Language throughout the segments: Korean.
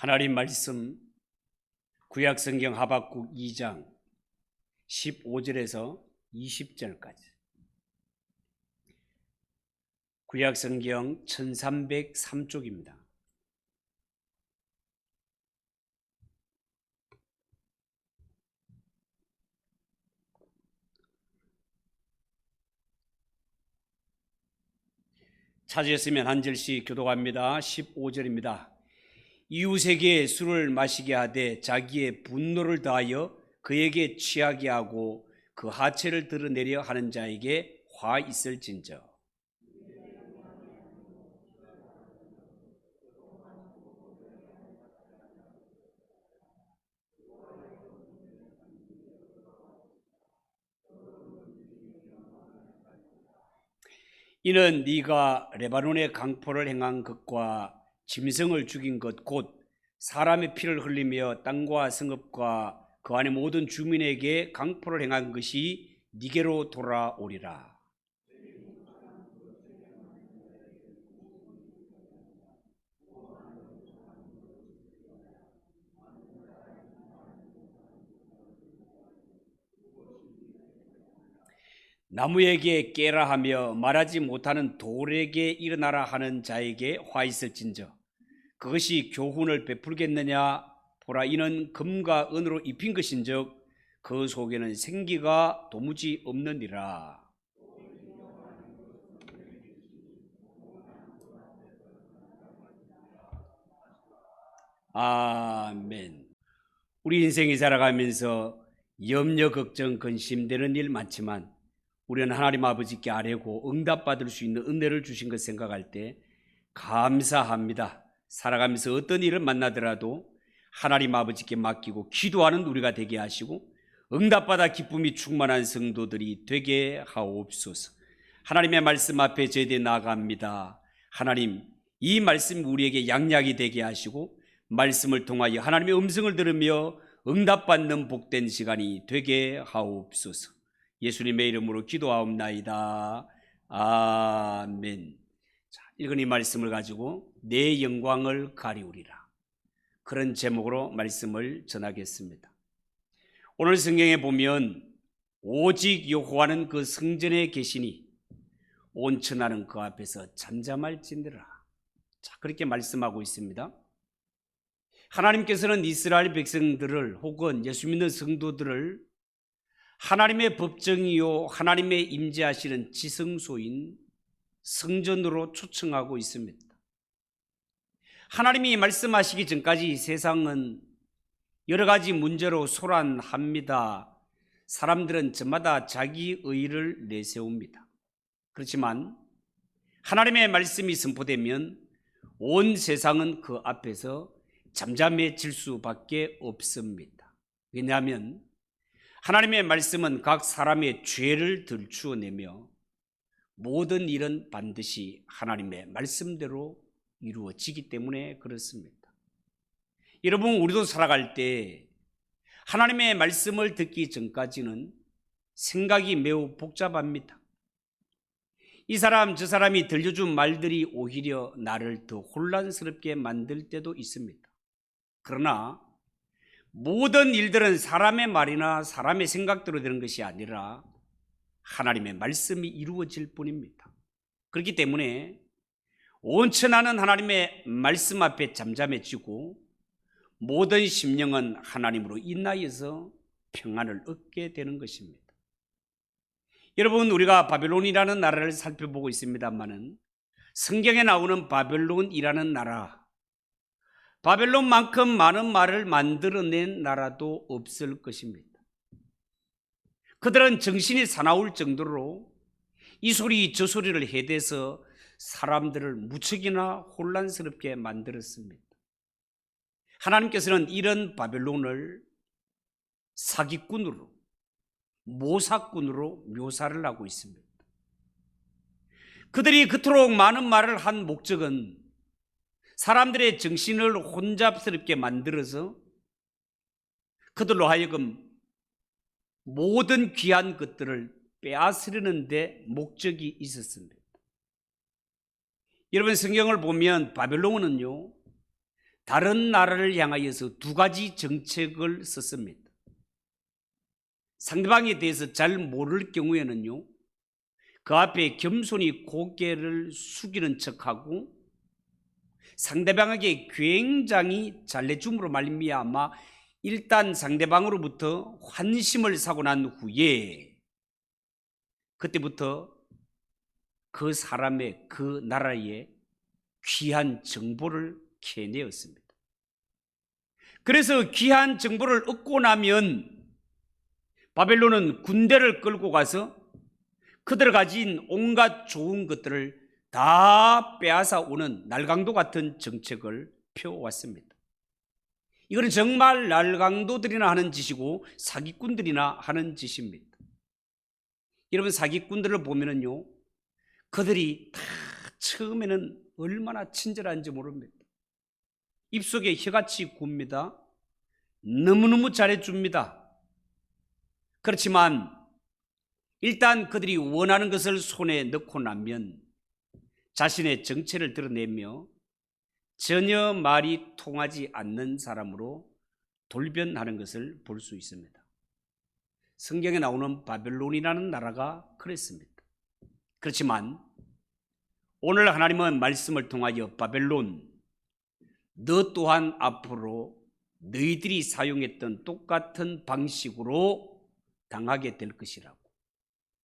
하나님 말씀 구약성경 하박국 2장 15절에서 20절까지 구약성경 1303쪽입니다. 찾으셨으면 한 절씩 교독합니다. 15절입니다. 이웃에게 술을 마시게 하되 자기의 분노를 다하여 그에게 취하게 하고 그 하체를 드러내려 하는 자에게 화 있을진저. 이는 네가 레바논의 강포를 행한 것과 짐승을 죽인 것 곧 사람의 피를 흘리며 땅과 성읍과 그 안의 모든 주민에게 강포를 행한 것이 네게로 돌아오리라. 나무에게 깨라 하며 말하지 못하는 돌에게 일어나라 하는 자에게 화 있을진저. 그것이 교훈을 베풀겠느냐? 보라, 이는 금과 은으로 입힌 것인즉 그 속에는 생기가 도무지 없느니라. 아멘. 우리 인생이 살아가면서 염려, 걱정, 근심되는 일 많지만 우리는 하나님 아버지께 아뢰고 응답받을 수 있는 은혜를 주신 것 생각할 때 감사합니다. 살아가면서 어떤 일을 만나더라도 하나님 아버지께 맡기고 기도하는 우리가 되게 하시고 응답받아 기쁨이 충만한 성도들이 되게 하옵소서. 하나님의 말씀 앞에 제대 나아갑니다. 하나님, 이 말씀이 우리에게 양약이 되게 하시고 말씀을 통하여 하나님의 음성을 들으며 응답받는 복된 시간이 되게 하옵소서. 예수님의 이름으로 기도하옵나이다. 아멘. 자, 읽은 이 말씀을 가지고 내 영광을 가리우리라, 그런 제목으로 말씀을 전하겠습니다. 오늘 성경에 보면 오직 여호와는 그 성전에 계시니 온 천하는 그 앞에서 잠잠할지니라. 자, 그렇게 말씀하고 있습니다. 하나님께서는 이스라엘 백성들을 혹은 예수 믿는 성도들을 하나님의 법정이요 하나님의 임재하시는 지성소인 성전으로 초청하고 있습니다. 하나님이 말씀하시기 전까지 세상은 여러 가지 문제로 소란합니다. 사람들은 저마다 자기 의의를 내세웁니다. 그렇지만 하나님의 말씀이 선포되면 온 세상은 그 앞에서 잠잠해질 수밖에 없습니다. 왜냐하면 하나님의 말씀은 각 사람의 죄를 들추어내며 모든 일은 반드시 하나님의 말씀대로 이루어지기 때문에 그렇습니다. 여러분, 우리도 살아갈 때 하나님의 말씀을 듣기 전까지는 생각이 매우 복잡합니다. 이 사람 저 사람이 들려준 말들이 오히려 나를 더 혼란스럽게 만들 때도 있습니다. 그러나 모든 일들은 사람의 말이나 사람의 생각대로 되는 것이 아니라 하나님의 말씀이 이루어질 뿐입니다. 그렇기 때문에 온 천하는 하나님의 말씀 앞에 잠잠해지고 모든 심령은 하나님으로 인하여서 평안을 얻게 되는 것입니다. 여러분, 우리가 바벨론이라는 나라를 살펴보고 있습니다만은 성경에 나오는 바벨론이라는 나라, 바벨론만큼 많은 말을 만들어낸 나라도 없을 것입니다. 그들은 정신이 사나울 정도로 이 소리 저 소리를 해대서 사람들을 무척이나 혼란스럽게 만들었습니다. 하나님께서는 이런 바벨론을 사기꾼으로, 모사꾼으로 묘사를 하고 있습니다. 그들이 그토록 많은 말을 한 목적은 사람들의 정신을 혼잡스럽게 만들어서 그들로 하여금 모든 귀한 것들을 빼앗으려는 데 목적이 있었습니다. 여러분, 성경을 보면 바벨론은요 다른 나라를 향하여서 두 가지 정책을 썼습니다. 상대방에 대해서 잘 모를 경우에는요, 그 앞에 겸손히 고개를 숙이는 척하고 상대방에게 굉장히 잘해줌으로 말미암아 일단 상대방으로부터 환심을 사고 난 후에 그때부터 그 사람의 그 나라의 귀한 정보를 캐내었습니다. 그래서 귀한 정보를 얻고 나면 바벨론은 군대를 끌고 가서 그들 가진 온갖 좋은 것들을 다 빼앗아 오는 날강도 같은 정책을 펴왔습니다. 이거는 정말 날강도들이나 하는 짓이고 사기꾼들이나 하는 짓입니다. 여러분, 사기꾼들을 보면은요, 그들이 다 처음에는 얼마나 친절한지 모릅니다. 입속에 혀같이 굽니다. 너무너무 잘해줍니다. 그렇지만 일단 그들이 원하는 것을 손에 넣고 나면 자신의 정체를 드러내며 전혀 말이 통하지 않는 사람으로 돌변하는 것을 볼 수 있습니다. 성경에 나오는 바벨론이라는 나라가 그랬습니다. 그렇지만 오늘 하나님은 말씀을 통하여 바벨론, 너 또한 앞으로 너희들이 사용했던 똑같은 방식으로 당하게 될 것이라고,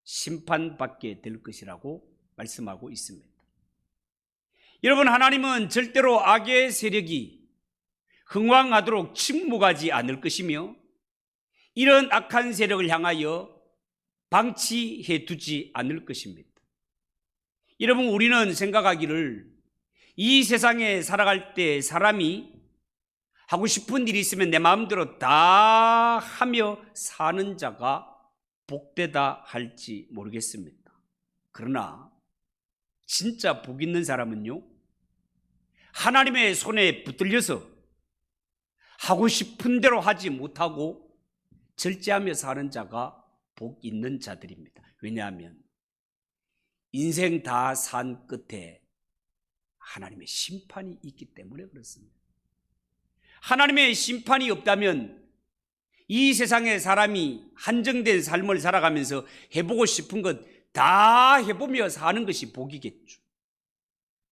심판받게 될 것이라고 말씀하고 있습니다. 여러분, 하나님은 절대로 악의 세력이 흥왕하도록 침묵하지 않을 것이며 이런 악한 세력을 향하여 방치해 두지 않을 것입니다. 여러분, 우리는 생각하기를 이 세상에 살아갈 때 사람이 하고 싶은 일이 있으면 내 마음대로 다 하며 사는 자가 복되다 할지 모르겠습니다. 그러나 진짜 복 있는 사람은요, 하나님의 손에 붙들려서 하고 싶은 대로 하지 못하고 절제하며 사는 자가 복 있는 자들입니다. 왜냐하면 인생 다 산 끝에 하나님의 심판이 있기 때문에 그렇습니다. 하나님의 심판이 없다면 이 세상에 사람이 한정된 삶을 살아가면서 해보고 싶은 것 다 해보며 사는 것이 복이겠죠.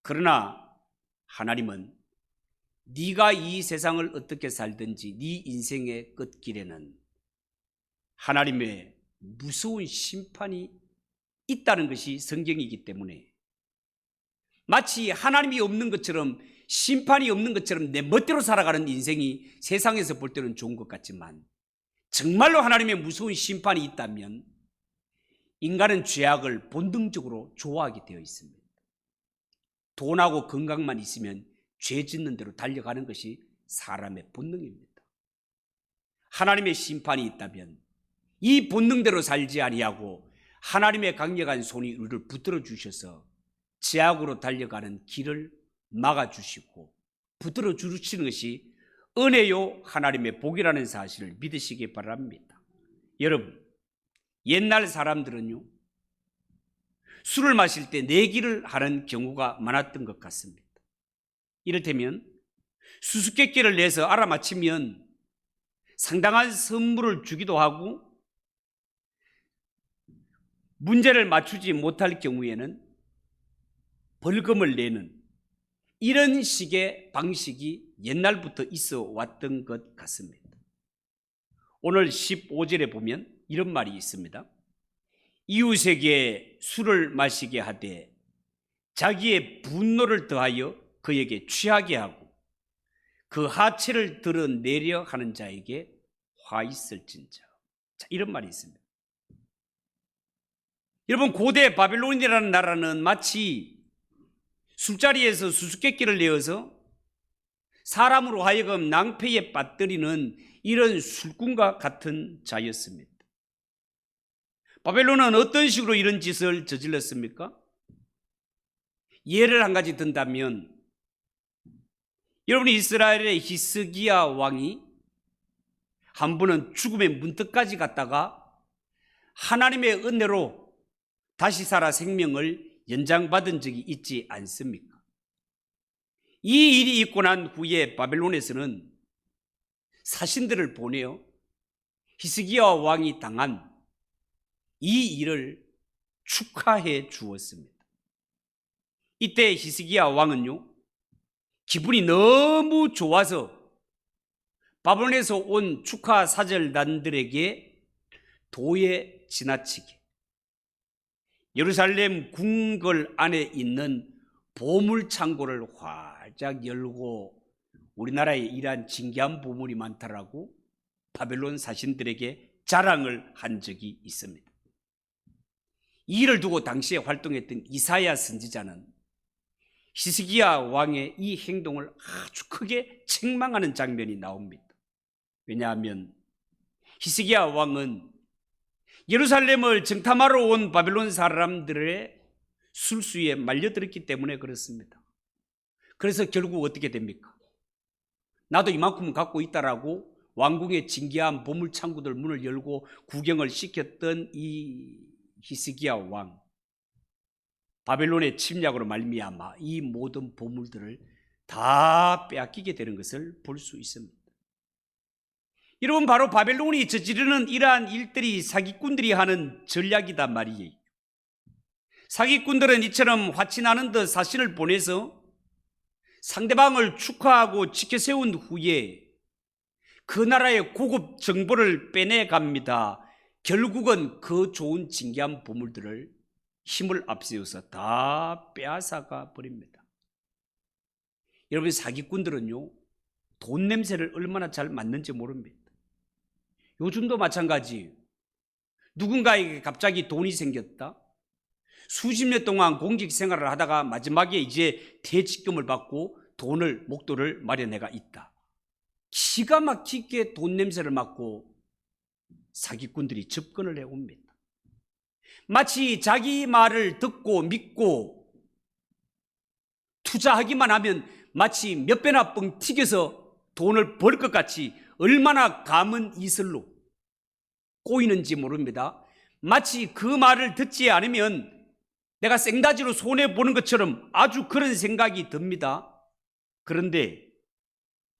그러나 하나님은 네가 이 세상을 어떻게 살든지 네 인생의 끝길에는 하나님의 무서운 심판이 있다는 것이 성경이기 때문에 마치 하나님이 없는 것처럼, 심판이 없는 것처럼 내 멋대로 살아가는 인생이 세상에서 볼 때는 좋은 것 같지만 정말로 하나님의 무서운 심판이 있다면 인간은 죄악을 본능적으로 좋아하게 되어 있습니다. 돈하고 건강만 있으면 죄 짓는 대로 달려가는 것이 사람의 본능입니다. 하나님의 심판이 있다면 이 본능대로 살지 아니하고 하나님의 강력한 손이 우리를 붙들어 주셔서 죄악으로 달려가는 길을 막아주시고 붙들어 주시는 것이 은혜요 하나님의 복이라는 사실을 믿으시기 바랍니다. 여러분, 옛날 사람들은요, 술을 마실 때 내기를 하는 경우가 많았던 것 같습니다. 이를테면 수수께끼를 내서 알아맞히면 상당한 선물을 주기도 하고, 문제를 맞추지 못할 경우에는 벌금을 내는 이런 식의 방식이 옛날부터 있어 왔던 것 같습니다. 오늘 15절에 보면 이런 말이 있습니다. 이웃에게 술을 마시게 하되 자기의 분노를 더하여 그에게 취하게 하고 그 하체를 드러내려 하는 자에게 화 있을진저. 자, 이런 말이 있습니다. 여러분, 고대 바벨론이라는 나라는 마치 술자리에서 수수께끼를 내어서 사람으로 하여금 낭패에 빠뜨리는 이런 술꾼과 같은 자였습니다. 바벨론은 어떤 식으로 이런 짓을 저질렀습니까? 예를 한 가지 든다면, 여러분, 이스라엘의 히스기야 왕이 한 번은 죽음의 문턱까지 갔다가 하나님의 은혜로 다시 살아 생명을 연장받은 적이 있지 않습니까? 이 일이 있고 난 후에 바벨론에서는 사신들을 보내어 히스기야 왕이 당한 이 일을 축하해 주었습니다. 이때 히스기야 왕은요, 기분이 너무 좋아서 바벨론에서 온 축하 사절단들에게 도에 지나치게 예루살렘 궁궐 안에 있는 보물창고를 활짝 열고 우리나라에 이러한 진귀한 보물이 많다라고 바벨론 사신들에게 자랑을 한 적이 있습니다. 이 일을 두고 당시에 활동했던 이사야 선지자는 히스기야 왕의 이 행동을 아주 크게 책망하는 장면이 나옵니다. 왜냐하면 히스기야 왕은 예루살렘을 정탐하러 온 바벨론 사람들의 술수에 말려들었기 때문에 그렇습니다. 그래서 결국 어떻게 됩니까? 나도 이만큼 갖고 있다라고 왕궁의 진귀한 보물창고들 문을 열고 구경을 시켰던 이 히스기야 왕, 바벨론의 침략으로 말미암아 이 모든 보물들을 다 빼앗기게 되는 것을 볼 수 있습니다. 여러분, 바로 바벨론이 저지르는 이러한 일들이 사기꾼들이 하는 전략이단 말이에요. 사기꾼들은 이처럼 화친하는 듯 사신을 보내서 상대방을 축하하고 지켜세운 후에 그 나라의 고급 정보를 빼내갑니다. 결국은 그 좋은 진귀한 보물들을 힘을 앞세워서 다 빼앗아가 버립니다. 여러분, 사기꾼들은요, 돈 냄새를 얼마나 잘 맡는지 모릅니다. 요즘도 마찬가지예요. 누군가에게 갑자기 돈이 생겼다. 수십 년 동안 공직 생활을 하다가 마지막에 이제 퇴직금을 받고 돈을, 목돈을 마련해가 있다. 기가 막히게 돈 냄새를 맡고 사기꾼들이 접근을 해옵니다. 마치 자기 말을 듣고 믿고 투자하기만 하면 마치 몇 배나 뻥 튀겨서 돈을 벌 것 같이 얼마나 감은 이슬로 꼬이는지 모릅니다. 마치 그 말을 듣지 않으면 내가 생다지로 손해보는 것처럼 아주 그런 생각이 듭니다. 그런데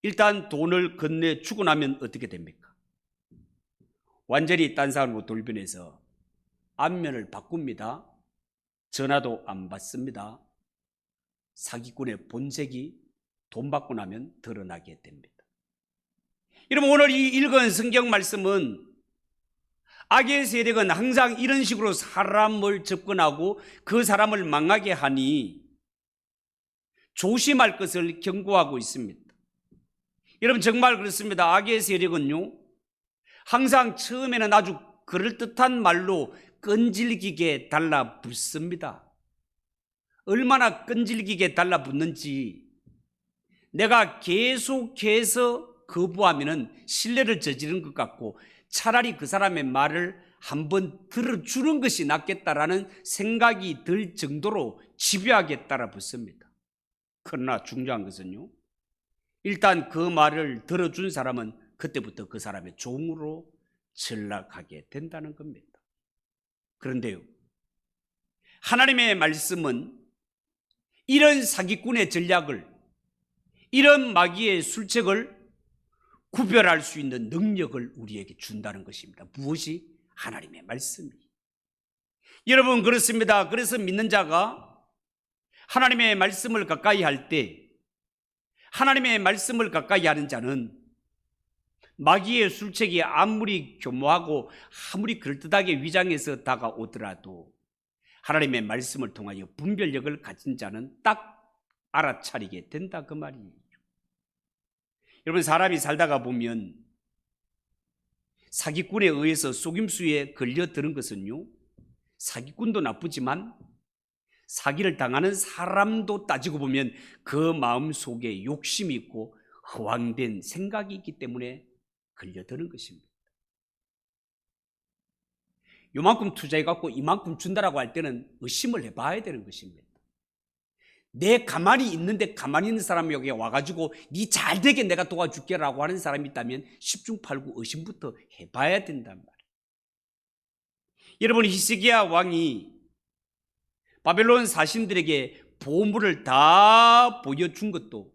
일단 돈을 건네주고 나면 어떻게 됩니까? 완전히 딴 사람으로 돌변해서 안면을 바꿉니다. 전화도 안 받습니다. 사기꾼의 본색이 돈 받고 나면 드러나게 됩니다. 여러분, 오늘 이 읽은 성경 말씀은 악의 세력은 항상 이런 식으로 사람을 접근하고 그 사람을 망하게 하니 조심할 것을 경고하고 있습니다. 여러분, 정말 그렇습니다. 악의 세력은요, 항상 처음에는 아주 그럴듯한 말로 끈질기게 달라붙습니다. 얼마나 끈질기게 달라붙는지 내가 계속해서 거부하면 신뢰를 저지른 것 같고 차라리 그 사람의 말을 한번 들어주는 것이 낫겠다라는 생각이 들 정도로 집요하게 따라붙습니다. 그러나 중요한 것은요, 일단 그 말을 들어준 사람은 그때부터 그 사람의 종으로 전락하게 된다는 겁니다. 그런데요, 하나님의 말씀은 이런 사기꾼의 전략을, 이런 마귀의 술책을 구별할 수 있는 능력을 우리에게 준다는 것입니다. 무엇이? 하나님의 말씀이. 여러분, 그렇습니다. 그래서 믿는 자가 하나님의 말씀을 가까이 할 때, 하나님의 말씀을 가까이 하는 자는 마귀의 술책이 아무리 교모하고 아무리 그럴듯하게 위장해서 다가오더라도 하나님의 말씀을 통하여 분별력을 가진 자는 딱 알아차리게 된다, 그 말이에요. 여러분, 사람이 살다가 보면 사기꾼에 의해서 속임수에 걸려드는 것은요, 사기꾼도 나쁘지만 사기를 당하는 사람도 따지고 보면 그 마음 속에 욕심이 있고 허황된 생각이 있기 때문에 걸려드는 것입니다. 요만큼 투자해갖고 이만큼 준다라고 할 때는 의심을 해봐야 되는 것입니다. 내 가만히 있는데 가만히 있는 사람이 여기 와가지고 네 잘되게 내가 도와줄게 라고 하는 사람이 있다면 10중 8구 의심부터 해봐야 된단 말이에요. 여러분, 히스기야 왕이 바벨론 사신들에게 보물을 다 보여준 것도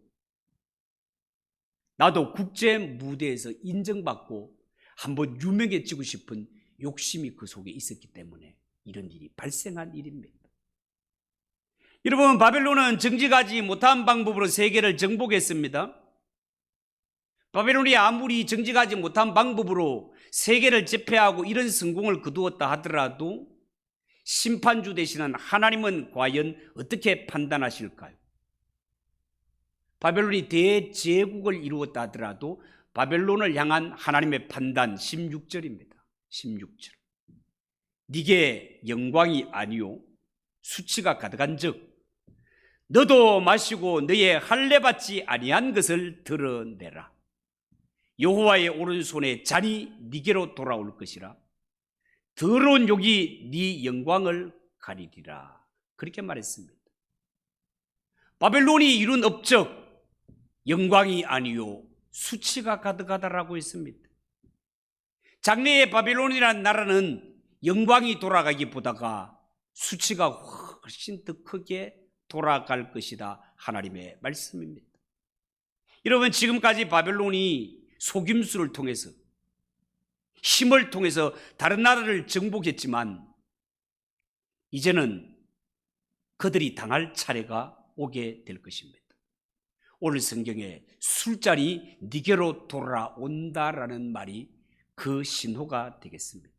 나도 국제 무대에서 인정받고 한번 유명해지고 싶은 욕심이 그 속에 있었기 때문에 이런 일이 발생한 일입니다. 여러분, 바벨론은 정직하지 못한 방법으로 세계를 정복했습니다. 바벨론이 아무리 정직하지 못한 방법으로 세계를 제패하고 이런 성공을 거두었다 하더라도 심판주 되시는 하나님은 과연 어떻게 판단하실까요? 바벨론이 대제국을 이루었다 하더라도 바벨론을 향한 하나님의 판단 16절입니다. 16절. 네게 영광이 아니요 수치가 가득한 즉 너도 마시고 너의 할례 받지 아니한 것을 드러내라. 여호와의 오른손에 잔이 네게로 돌아올 것이라. 더러운 욕이 네 영광을 가리리라. 그렇게 말했습니다. 바벨론이 이룬 업적 영광이 아니요 수치가 가득하다라고 했습니다. 장래의 바벨론이라는 나라는 영광이 돌아가기보다가 수치가 훨씬 더 크게 돌아갈 것이다. 하나님의 말씀입니다. 여러분, 지금까지 바벨론이 속임수를 통해서 힘을 통해서 다른 나라를 정복했지만 이제는 그들이 당할 차례가 오게 될 것입니다. 오늘 성경에 술잔이 네게로 돌아온다라는 말이 그 신호가 되겠습니다.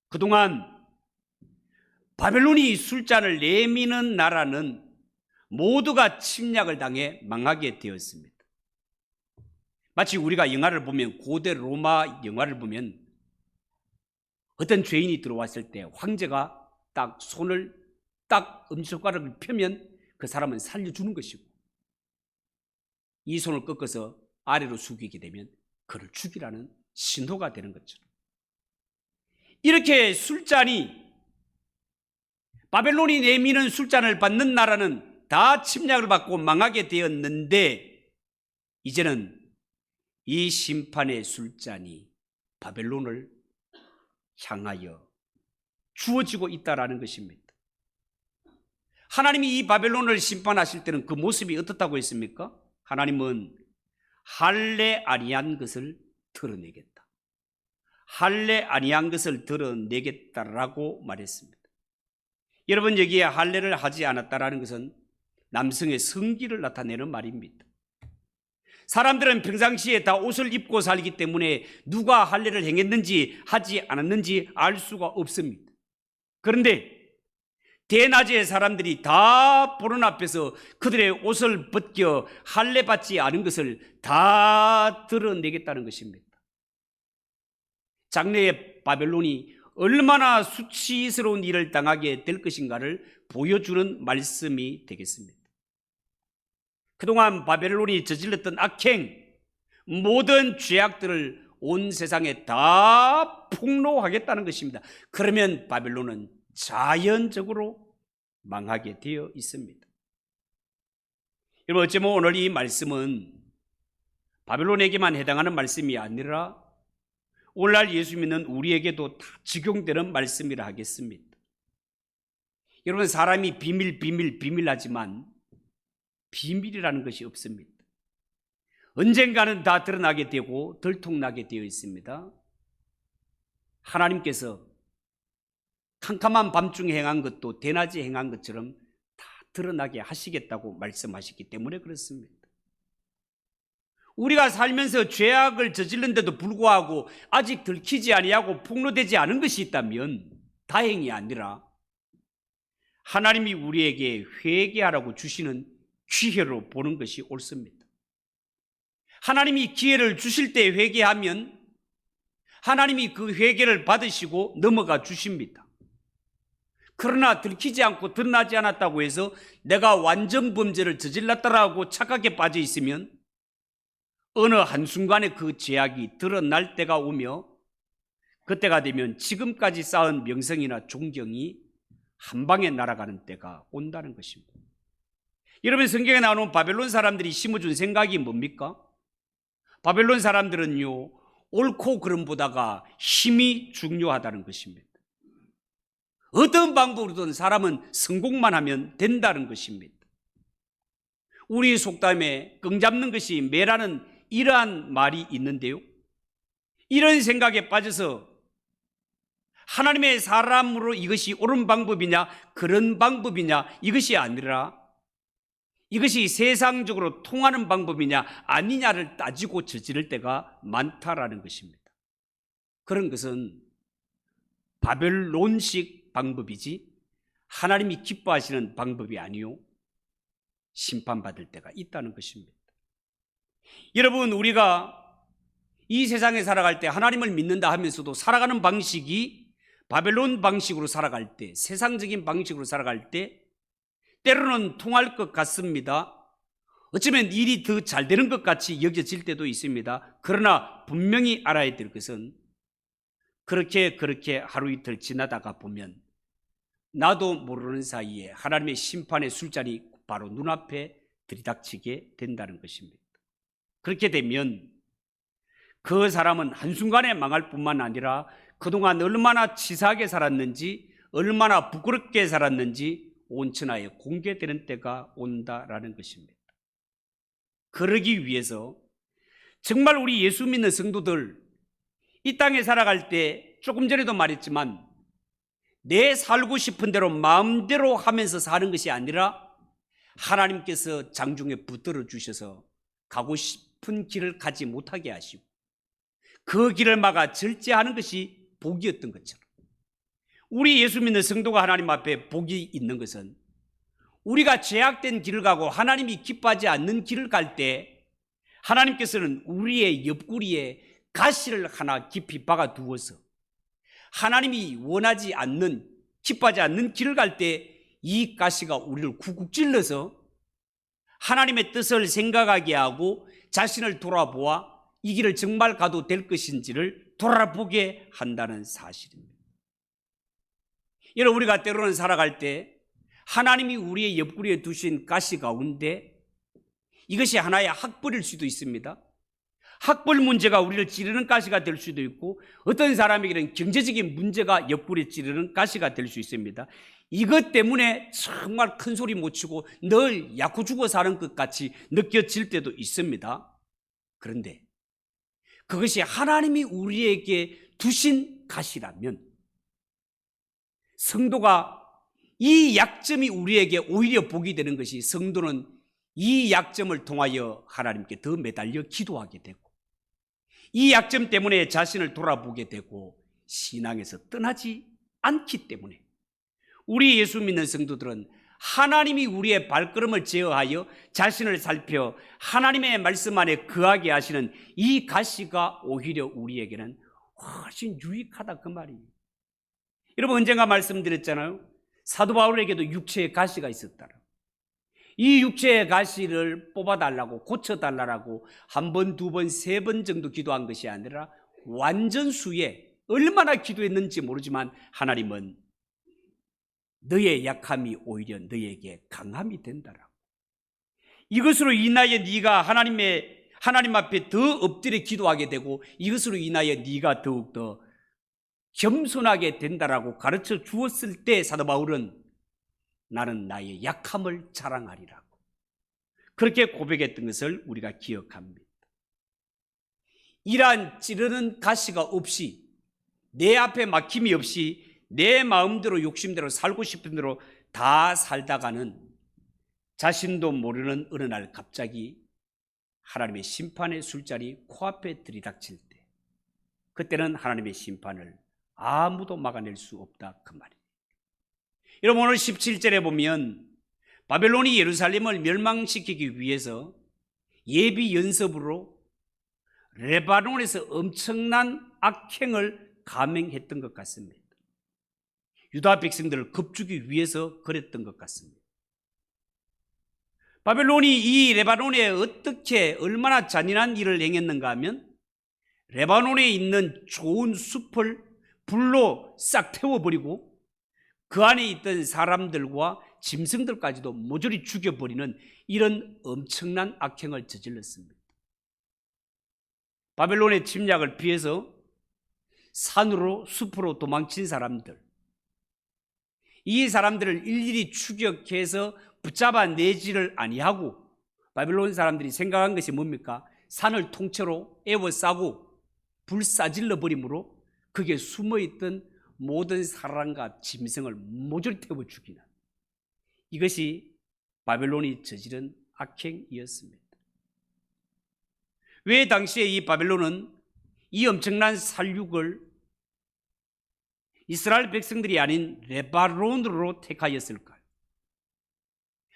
그동안 바벨론이 술잔을 내미는 나라는 모두가 침략을 당해 망하게 되었습니다. 마치 우리가 영화를 보면, 고대 로마 영화를 보면 어떤 죄인이 들어왔을 때 황제가 딱 손을 딱 엄지손가락을 펴면 그 사람은 살려주는 것이고, 이 손을 꺾어서 아래로 숙이게 되면 그를 죽이라는 신호가 되는 것처럼, 이렇게 술잔이, 바벨론이 내미는 술잔을 받는 나라는 다 침략을 받고 망하게 되었는데 이제는 이 심판의 술잔이 바벨론을 향하여 주어지고 있다라는 것입니다. 하나님이 이 바벨론을 심판하실 때는 그 모습이 어떻다고 했습니까? 하나님은 할례 아니한 것을 드러내겠다. 할례 아니한 것을 드러내겠다라고 말했습니다. 여러분, 여기에 할례를 하지 않았다라는 것은 남성의 성기를 나타내는 말입니다. 사람들은 평상시에 다 옷을 입고 살기 때문에 누가 할례를 행했는지 하지 않았는지 알 수가 없습니다. 그런데 대낮에 사람들이 다 보는 앞에서 그들의 옷을 벗겨 할례 받지 않은 것을 다 드러내겠다는 것입니다. 장래의 바벨론이 얼마나 수치스러운 일을 당하게 될 것인가를 보여주는 말씀이 되겠습니다. 그동안 바벨론이 저질렀던 악행, 모든 죄악들을 온 세상에 다 폭로하겠다는 것입니다. 그러면 바벨론은 자연적으로 망하게 되어 있습니다. 여러분, 어쩌면 오늘 이 말씀은 바벨론에게만 해당하는 말씀이 아니라 오늘날 예수 믿는 우리에게도 다 적용되는 말씀이라 하겠습니다. 여러분, 사람이 비밀하지만 비밀이라는 것이 없습니다. 언젠가는 다 드러나게 되고 들통나게 되어 있습니다. 하나님께서 캄캄한 밤중에 행한 것도 대낮에 행한 것처럼 다 드러나게 하시겠다고 말씀하셨기 때문에 그렇습니다. 우리가 살면서 죄악을 저질렀는데도 불구하고 아직 들키지 아니하고 폭로되지 않은 것이 있다면 다행이 아니라 하나님이 우리에게 회개하라고 주시는 기회로 보는 것이 옳습니다. 하나님이 기회를 주실 때 회개하면 하나님이 그 회개를 받으시고 넘어가 주십니다. 그러나 들키지 않고 드러나지 않았다고 해서 내가 완전 범죄를 저질렀다라고 착각에 빠져 있으면 어느 한순간에 그 죄악이 드러날 때가 오며 그때가 되면 지금까지 쌓은 명성이나 존경이 한 방에 날아가는 때가 온다는 것입니다. 여러분, 성경에 나오는 바벨론 사람들이 심어준 생각이 뭡니까? 바벨론 사람들은요, 옳고 그름보다가 힘이 중요하다는 것입니다. 어떤 방법으로든 사람은 성공만 하면 된다는 것입니다. 우리 속담에 끈 잡는 것이 매라는 이러한 말이 있는데요, 이런 생각에 빠져서 하나님의 사람으로 이것이 옳은 방법이냐 그런 방법이냐 이것이 아니라 이것이 세상적으로 통하는 방법이냐 아니냐를 따지고 저지를 때가 많다라는 것입니다. 그런 것은 바벨론식 방법이지 하나님이 기뻐하시는 방법이 아니요 심판받을 때가 있다는 것입니다. 여러분, 우리가 이 세상에 살아갈 때 하나님을 믿는다 하면서도 살아가는 방식이 바벨론 방식으로 살아갈 때, 세상적인 방식으로 살아갈 때 때로는 통할 것 같습니다. 어쩌면 일이 더 잘 되는 것 같이 여겨질 때도 있습니다. 그러나 분명히 알아야 될 것은 그렇게 하루 이틀 지나다가 보면 나도 모르는 사이에 하나님의 심판의 술잔이 바로 눈앞에 들이닥치게 된다는 것입니다. 그렇게 되면 그 사람은 한순간에 망할 뿐만 아니라 그동안 얼마나 치사하게 살았는지, 얼마나 부끄럽게 살았는지 온천하에 공개되는 때가 온다라는 것입니다. 그러기 위해서 정말 우리 예수 믿는 성도들 이 땅에 살아갈 때 조금 전에도 말했지만 내 살고 싶은 대로 마음대로 하면서 사는 것이 아니라 하나님께서 장중에 붙들어 주셔서 가고 싶은 길을 가지 못하게 하시고 그 길을 막아 절제하는 것이 복이었던 것처럼 우리 예수 믿는 성도가 하나님 앞에 복이 있는 것은 우리가 죄악된 길을 가고 하나님이 기뻐하지 않는 길을 갈 때 하나님께서는 우리의 옆구리에 가시를 하나 깊이 박아 두어서 하나님이 원하지 않는, 기뻐하지 않는 길을 갈 때 이 가시가 우리를 쿡쿡 찔러서 하나님의 뜻을 생각하게 하고 자신을 돌아보아 이 길을 정말 가도 될 것인지를 돌아보게 한다는 사실입니다. 여러분, 우리가 때로는 살아갈 때 하나님이 우리의 옆구리에 두신 가시 가운데 이것이 하나의 학벌일 수도 있습니다. 학벌 문제가 우리를 찌르는 가시가 될 수도 있고 어떤 사람에게는 경제적인 문제가 옆구리에 찌르는 가시가 될 수 있습니다. 이것 때문에 정말 큰 소리 못 치고 늘 야구 죽어 사는 것 같이 느껴질 때도 있습니다. 그런데 그것이 하나님이 우리에게 두신 가시라면 성도가 이 약점이 우리에게 오히려 복이 되는 것이 성도는 이 약점을 통하여 하나님께 더 매달려 기도하게 되고 이 약점 때문에 자신을 돌아보게 되고 신앙에서 떠나지 않기 때문에 우리 예수 믿는 성도들은 하나님이 우리의 발걸음을 제어하여 자신을 살펴 하나님의 말씀 안에 거하게 하시는 이 가시가 오히려 우리에게는 훨씬 유익하다 그 말이에요. 여러분, 언젠가 말씀드렸잖아요. 사도 바울에게도 육체의 가시가 있었다. 이 육체의 가시를 뽑아달라고, 고쳐달라고 한 번, 두 번, 세 번 정도 기도한 것이 아니라 완전수에 얼마나 기도했는지 모르지만 하나님은 너의 약함이 오히려 너에게 강함이 된다라고. 이것으로 인하여 네가 하나님 앞에 더 엎드려 기도하게 되고 이것으로 인하여 네가 더욱더 겸손하게 된다라고 가르쳐 주었을 때 사도 바울은 나는 나의 약함을 자랑하리라고 그렇게 고백했던 것을 우리가 기억합니다. 이러한 찌르는 가시가 없이 내 앞에 막힘이 없이 내 마음대로 욕심대로 살고 싶은 대로 다 살다가는 자신도 모르는 어느 날 갑자기 하나님의 심판의 술잔이 코앞에 들이닥칠 때 그때는 하나님의 심판을 아무도 막아낼 수 없다 그 말이에요. 여러분, 오늘 17절에 보면 바벨론이 예루살렘을 멸망시키기 위해서 예비 연습으로 레바논에서 엄청난 악행을 감행했던 것 같습니다. 유다 백성들을 겁주기 위해서 그랬던 것 같습니다. 바벨론이 이 레바논에 어떻게 얼마나 잔인한 일을 행했는가 하면 레바논에 있는 좋은 숲을 불로 싹 태워버리고 그 안에 있던 사람들과 짐승들까지도 모조리 죽여버리는 이런 엄청난 악행을 저질렀습니다. 바벨론의 침략을 피해서 산으로 숲으로 도망친 사람들, 이 사람들을 일일이 추격해서 붙잡아내지를 아니하고 바벨론 사람들이 생각한 것이 뭡니까? 산을 통째로 에워싸고 불사질러 버림으로 그게 숨어있던 모든 사람과 짐승을 모조리 태워 죽이는, 이것이 바벨론이 저지른 악행이었습니다. 왜 당시에 이 바벨론은 이 엄청난 살육을 이스라엘 백성들이 아닌 레바논으로 택하였을까요?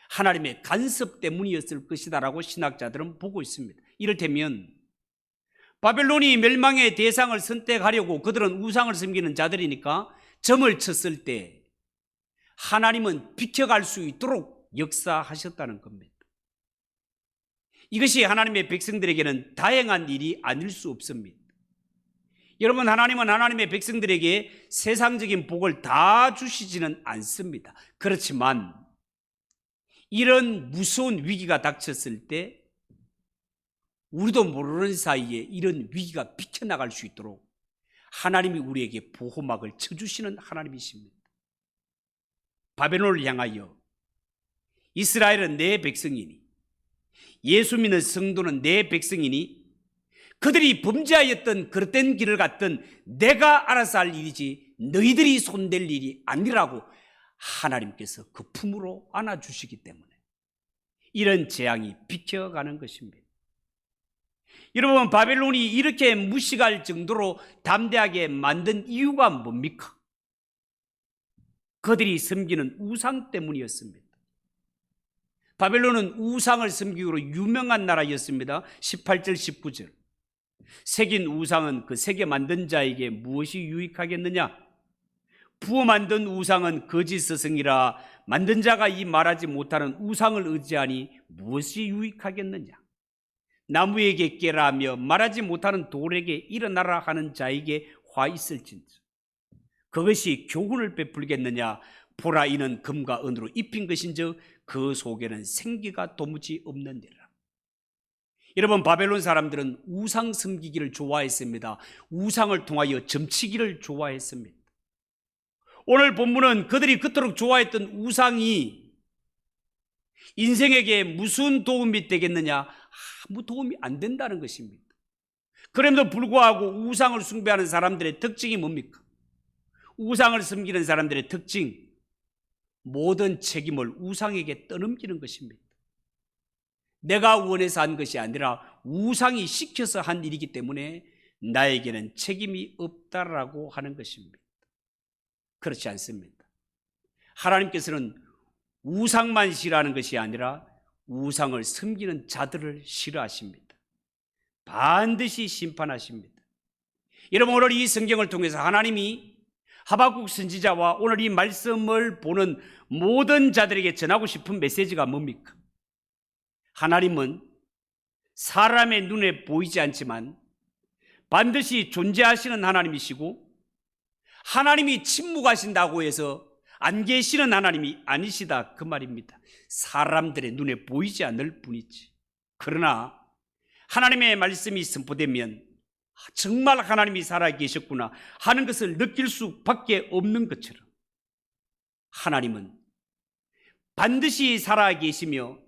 하나님의 간섭 때문이었을 것이다라고 신학자들은 보고 있습니다. 이를테면 바벨론이 멸망의 대상을 선택하려고 그들은 우상을 섬기는 자들이니까 점을 쳤을 때 하나님은 비켜갈 수 있도록 역사하셨다는 겁니다. 이것이 하나님의 백성들에게는 다행한 일이 아닐 수 없습니다. 여러분, 하나님은 하나님의 백성들에게 세상적인 복을 다 주시지는 않습니다. 그렇지만 이런 무서운 위기가 닥쳤을 때 우리도 모르는 사이에 이런 위기가 비켜나갈 수 있도록 하나님이 우리에게 보호막을 쳐주시는 하나님이십니다. 바벨론을 향하여 이스라엘은 내 백성이니, 예수 믿는 성도는 내 백성이니, 그들이 범죄하였던 그릇된 길을 갔던 내가 알아서 할 일이지 너희들이 손댈 일이 아니라고 하나님께서 그 품으로 안아주시기 때문에 이런 재앙이 비켜가는 것입니다. 여러분, 바벨론이 이렇게 무식할 정도로 담대하게 만든 이유가 뭡니까? 그들이 섬기는 우상 때문이었습니다. 바벨론은 우상을 섬기기로 유명한 나라였습니다. 18절 19절. 새긴 우상은 그 새겨 만든 자에게 무엇이 유익하겠느냐? 부어 만든 우상은 거짓 스승이라 만든 자가 이 말하지 못하는 우상을 의지하니 무엇이 유익하겠느냐? 나무에게 깨라 하며 말하지 못하는 돌에게 일어나라 하는 자에게 화 있을진저 그것이 교훈을 베풀겠느냐? 보라, 이는 금과 은으로 입힌 것인즉 그 속에는 생기가 도무지 없느니라. 여러분, 바벨론 사람들은 우상 섬기기를 좋아했습니다. 우상을 통하여 점치기를 좋아했습니다. 오늘 본문은 그들이 그토록 좋아했던 우상이 인생에게 무슨 도움이 되겠느냐? 아무 도움이 안 된다는 것입니다. 그럼에도 불구하고 우상을 숭배하는 사람들의 특징이 뭡니까? 우상을 섬기는 사람들의 특징, 모든 책임을 우상에게 떠넘기는 것입니다. 내가 원해서 한 것이 아니라 우상이 시켜서 한 일이기 때문에 나에게는 책임이 없다라고 하는 것입니다. 그렇지 않습니다. 하나님께서는 우상만 싫어하는 것이 아니라 우상을 섬기는 자들을 싫어하십니다. 반드시 심판하십니다. 여러분, 오늘 이 성경을 통해서 하나님이 하박국 선지자와 오늘 이 말씀을 보는 모든 자들에게 전하고 싶은 메시지가 뭡니까? 하나님은 사람의 눈에 보이지 않지만 반드시 존재하시는 하나님이시고, 하나님이 침묵하신다고 해서 안 계시는 하나님이 아니시다, 그 말입니다. 사람들의 눈에 보이지 않을 뿐이지. 그러나 하나님의 말씀이 선포되면 정말 하나님이 살아계셨구나 하는 것을 느낄 수밖에 없는 것처럼 하나님은 반드시 살아계시며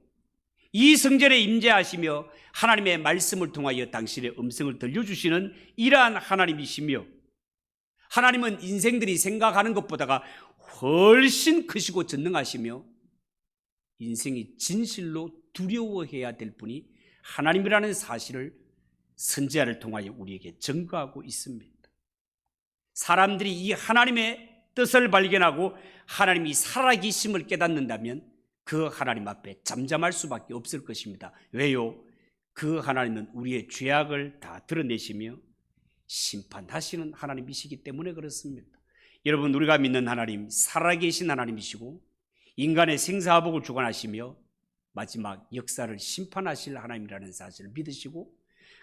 이 성전에 임재하시며 하나님의 말씀을 통하여 당신의 음성을 들려주시는 이러한 하나님이시며, 하나님은 인생들이 생각하는 것보다가 훨씬 크시고 전능하시며 인생이 진실로 두려워해야 될 분이 하나님이라는 사실을 선지자를 통하여 우리에게 증거하고 있습니다. 사람들이 이 하나님의 뜻을 발견하고 하나님이 살아계심을 깨닫는다면 그 하나님 앞에 잠잠할 수밖에 없을 것입니다. 왜요? 그 하나님은 우리의 죄악을 다 드러내시며 심판하시는 하나님이시기 때문에 그렇습니다. 여러분, 우리가 믿는 하나님, 살아계신 하나님이시고 인간의 생사화복을 주관하시며 마지막 역사를 심판하실 하나님이라는 사실을 믿으시고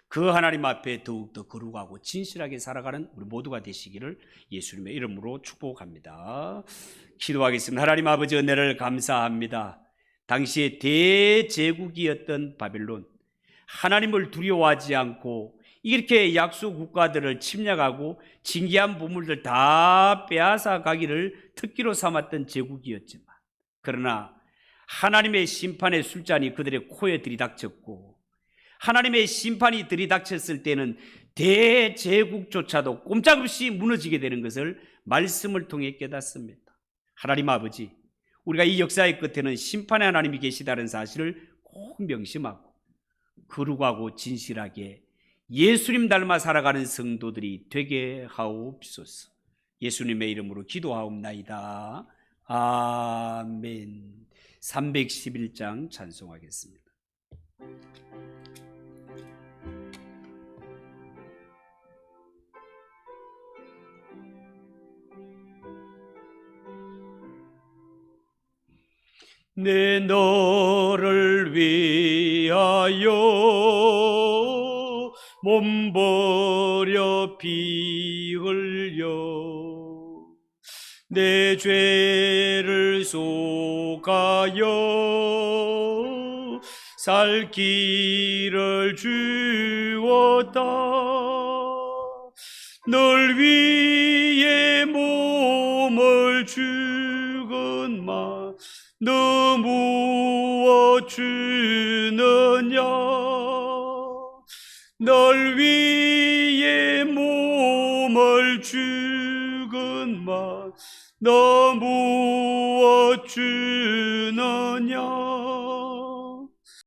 그 하나님 앞에 더욱더 거룩하고 진실하게 살아가는 우리 모두가 되시기를 예수님의 이름으로 축복합니다. 기도하겠습니다. 하나님 아버지, 은혜를 감사합니다. 당시에 대제국이었던 바벨론, 하나님을 두려워하지 않고 이렇게 약소 국가들을 침략하고 진귀한 보물들 다 빼앗아 가기를 특기로 삼았던 제국이었지만, 그러나 하나님의 심판의 술잔이 그들의 코에 들이닥쳤고, 하나님의 심판이 들이닥쳤을 때는 대제국조차도 꼼짝없이 무너지게 되는 것을 말씀을 통해 깨닫습니다. 하나님 아버지, 우리가 이 역사의 끝에는 심판의 하나님이 계시다는 사실을 꼭 명심하고 거룩하고 진실하게 예수님 닮아 살아가는 성도들이 되게 하옵소서. 예수님의 이름으로 기도하옵나이다. 아멘. 311장 찬송하겠습니다. 내 너를 위하여 몸버려 피 흘려 내 죄를 속하여 살 길을 주었다. 널 위해 몸을 죽은 마 너 무엇 주느냐. 널 위해 몸을 죽은 마 너 무엇 주느냐.